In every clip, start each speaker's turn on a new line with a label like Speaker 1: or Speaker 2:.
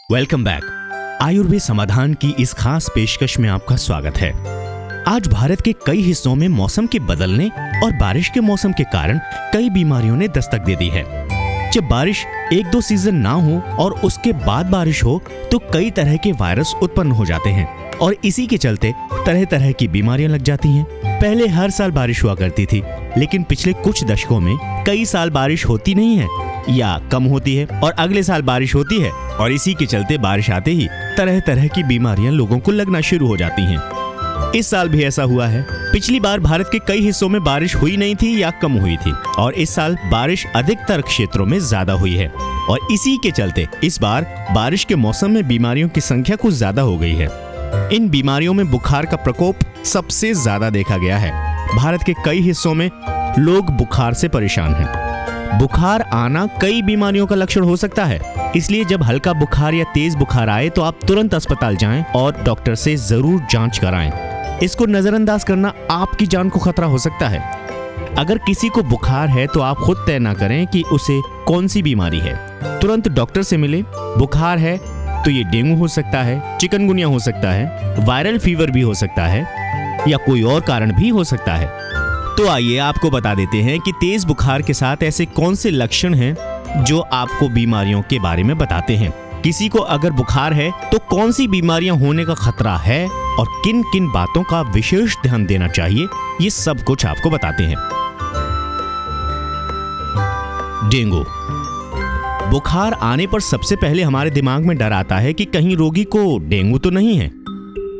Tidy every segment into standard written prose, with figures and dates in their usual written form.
Speaker 1: Welcome back. Ayurveda समाधान की इस खास पेशकश में आपका स्वागत है। आज भारत के कई हिस्सों में मौसम के बदलने और बारिश के मौसम के कारण कई बीमारियों ने दस्तक दे दी है। जब बारिश एक दो सीजन ना हो और उसके बाद बारिश हो तो कई तरह के वायरस उत्पन्न हो जाते हैं और इसी के चलते तरह तरह की बीमारियां लग जाती हैं। पहले हर साल बारिश हुआ करती थी, लेकिन पिछले कुछ दशकों में कई साल बारिश होती नहीं है या कम होती है और अगले साल बारिश होती है और इसी के चलते बारिश आते ही तरह तरह की बीमारियां लोगों को लगना शुरू हो जाती हैं। इस साल भी ऐसा हुआ है। पिछली बार भारत के कई हिस्सों में बारिश हुई नहीं थी या कम हुई थी और इस साल बारिश अधिकतर क्षेत्रों में ज्यादा हुई है और इसी के चलते इस बार बारिश के मौसम में बीमारियों की संख्या कुछ ज्यादा हो गई है। इन बीमारियों में बुखार का प्रकोप सबसे ज्यादा देखा गया है। भारत के कई हिस्सों में लोग बुखार से परेशान हैं। बुखार आना कई बीमारियों का लक्षण हो सकता है, इसलिए जब हल्का बुखार या तेज बुखार आए तो आप तुरंत अस्पताल जाएं और डॉक्टर से जरूर जांच कराएं। इसको नजरअंदाज करना आपकी जान को खतरा हो सकता है। अगर किसी को बुखार है तो आप खुद तय ना करें कि उसे कौन सी बीमारी है। तुरंत डॉक्टर से मिलें। बुखार है तो ये डेंगू हो सकता है, चिकनगुनिया हो सकता है, वायरल फीवर भी हो सकता है या कोई और कारण भी हो सकता है। तो आइए आपको बता देते हैं कि तेज बुखार के साथ ऐसे कौन से लक्षण हैं जो आपको बीमारियों के बारे में बताते हैं। किसी को अगर बुखार है तो कौन सी बीमारियां होने का खतरा है और किन किन बातों का विशेष ध्यान देना चाहिए, ये सब कुछ आपको बताते हैं। डेंगू। बुखार आने पर सबसे पहले हमारे दिमाग में डर आता है कि कहीं रोगी को डेंगू तो नहीं है।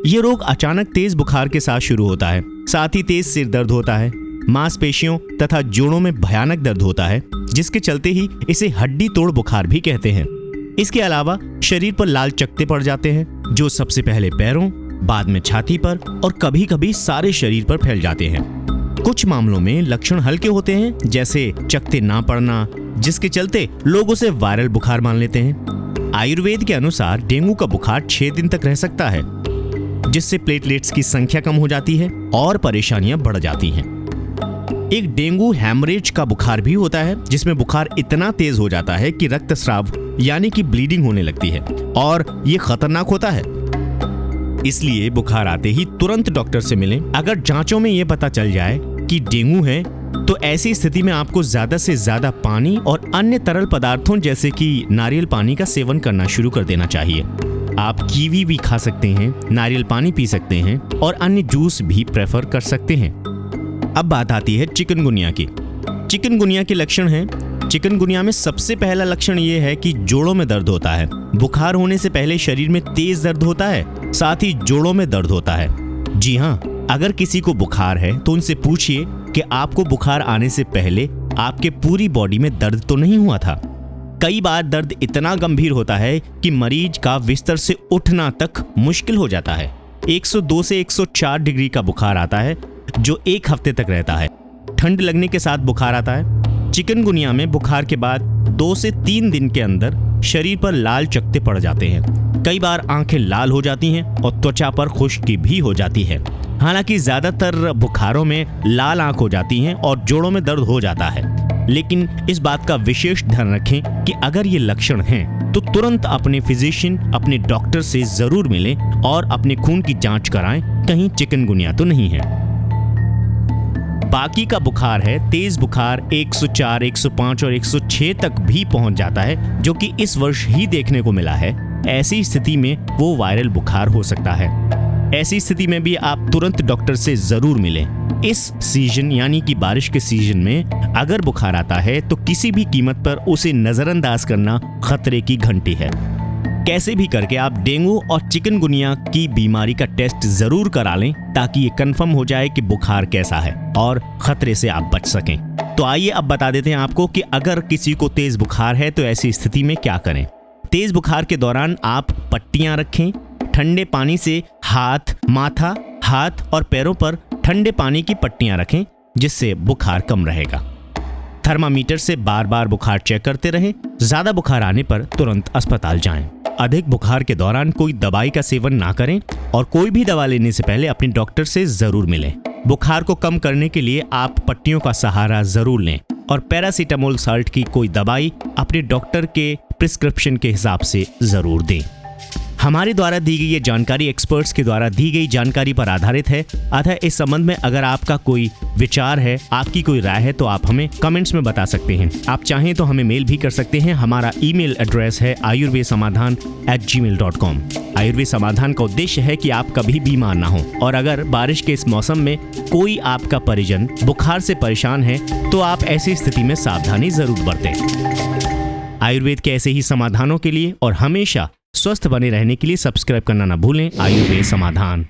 Speaker 1: ये रोग अचानक तेज बुखार के साथ शुरू होता है। साथ ही तेज सिर दर्द होता है, मांसपेशियों तथा जोड़ों में भयानक दर्द होता है, जिसके चलते ही इसे हड्डी तोड़ बुखार भी कहते हैं। इसके अलावा शरीर पर लाल चकत्ते पड़ जाते हैं, जो सबसे पहले पैरों, बाद में छाती पर और कभी कभी सारे शरीर पर फैल जाते हैं। कुछ मामलों में लक्षण हल्के होते हैं, जैसे चकत्ते ना पड़ना, जिसके चलते लोग उसे वायरल बुखार मान लेते हैं। आयुर्वेद के अनुसार डेंगू का बुखार 6 दिन तक रह सकता है, जिससे प्लेटलेट्स की संख्या कम हो जाती है और परेशानियां बढ़ जाती हैं। एक डेंगू हैमरेज का बुखार भी होता है, जिसमें बुखार इतना तेज हो जाता है कि रक्तस्राव यानी कि ब्लीडिंग होने लगती है और ये खतरनाक होता है। इसलिए बुखार आते ही तुरंत डॉक्टर से मिलें। अगर जांचों में ये पता चल जाए कि डेंगू है तो ऐसी स्थिति में आपको ज्यादा से ज्यादा पानी और अन्य तरल पदार्थों जैसे कि नारियल पानी का सेवन करना शुरू कर देना चाहिए। आप कीवी भी खा सकते हैं, नारियल पानी पी सकते हैं और अन्य जूस भी प्रेफर कर सकते हैं। अब बात आती है चिकनगुनिया की। चिकनगुनिया के लक्षण हैं। चिकनगुनिया में सबसे पहला लक्षण ये है कि जोड़ों में दर्द होता है। बुखार होने से पहले शरीर में तेज दर्द होता है, साथ ही जोड़ों में दर्द होता है। जी हाँ, अगर किसी को बुखार है तो उनसे पूछिए कि आपको बुखार आने से पहले आपके पूरी बॉडी में दर्द तो नहीं हुआ था। कई बार दर्द इतना गंभीर होता है कि मरीज का बिस्तर से उठना तक मुश्किल हो जाता है। 102 से 104 डिग्री का बुखार आता है, जो 1 हफ्ते तक रहता है। ठंड लगने के साथ बुखार आता है। चिकनगुनिया में बुखार के बाद 2 से 3 दिन के अंदर शरीर पर लाल चकत्ते पड़ जाते हैं। कई बार आंखें लाल हो जाती हैं और त्वचा पर खुश्की भी हो जाती है। हालांकि ज्यादातर बुखारों में लाल आंख हो जाती हैं और जोड़ों में दर्द हो जाता है, लेकिन इस बात का विशेष ध्यान रखें कि अगर ये लक्षण हैं तो तुरंत अपने फिजिशियन, अपने डॉक्टर से जरूर मिलें और अपने खून की जांच कराएं, कहीं चिकनगुनिया तो नहीं है। बाकी का बुखार है, तेज बुखार 104, 105 और 106 तक भी पहुंच जाता है, जो कि इस वर्ष ही देखने को मिला है। ऐसी स्थिति में वो वायरल बुखार हो सकता है। ऐसी स्थिति में भी आप तुरंत डॉक्टर से जरूर मिलें। इस सीजन यानी कि बारिश के सीजन में अगर बुखार आता है तो किसी भी कीमत पर उसे नजरअंदाज करना खतरे की घंटी है। कैसे भी करके आप डेंगू और चिकनगुनिया की बीमारी का टेस्ट जरूर करा लें, ताकि ये कंफर्म हो जाए कि बुखार कैसा है और खतरे से आप बच सकें। तो आइए अब बता देते हैं आपको कि अगर किसी को तेज बुखार है तो ऐसी स्थिति में क्या करें। तेज बुखार के दौरान आप पट्टियां रखें। ठंडे पानी से हाथ, माथा, हाथ और पैरों पर ठंडे पानी की पट्टियां रखें, जिससे बुखार कम रहेगा। थर्मामीटर से बार बार बुखार चेक करते रहें। ज्यादा बुखार आने पर तुरंत अस्पताल जाएं। अधिक बुखार के दौरान कोई दवाई का सेवन ना करें और कोई भी दवा लेने से पहले अपने डॉक्टर से जरूर मिलें। बुखार को कम करने के लिए आप पट्टियों का सहारा जरूर लें और पैरासीटामोल साल्ट की कोई दवाई अपने डॉक्टर के प्रिस्क्रिप्शन के हिसाब से जरूर दें। हमारे द्वारा दी गई ये जानकारी एक्सपर्ट्स के द्वारा दी गई जानकारी पर आधारित है। अतः इस संबंध में अगर आपका कोई विचार है, आपकी कोई राय है, तो आप हमें कमेंट्स में बता सकते हैं। आप चाहें तो हमें मेल भी कर सकते हैं। हमारा ईमेल एड्रेस है ayurvedsamadhan@gmail.com। आयुर्वेद समाधान का उद्देश्य है कि आप कभी बीमार ना हो, और अगर बारिश के इस मौसम में कोई आपका परिजन बुखार से परेशान है तो आप ऐसी स्थिति में सावधानी जरूर बरतें। आयुर्वेद के ऐसे ही समाधानों के लिए और हमेशा स्वस्थ बने रहने के लिए सब्सक्राइब करना ना भूलें। आयुर्वेद समाधान।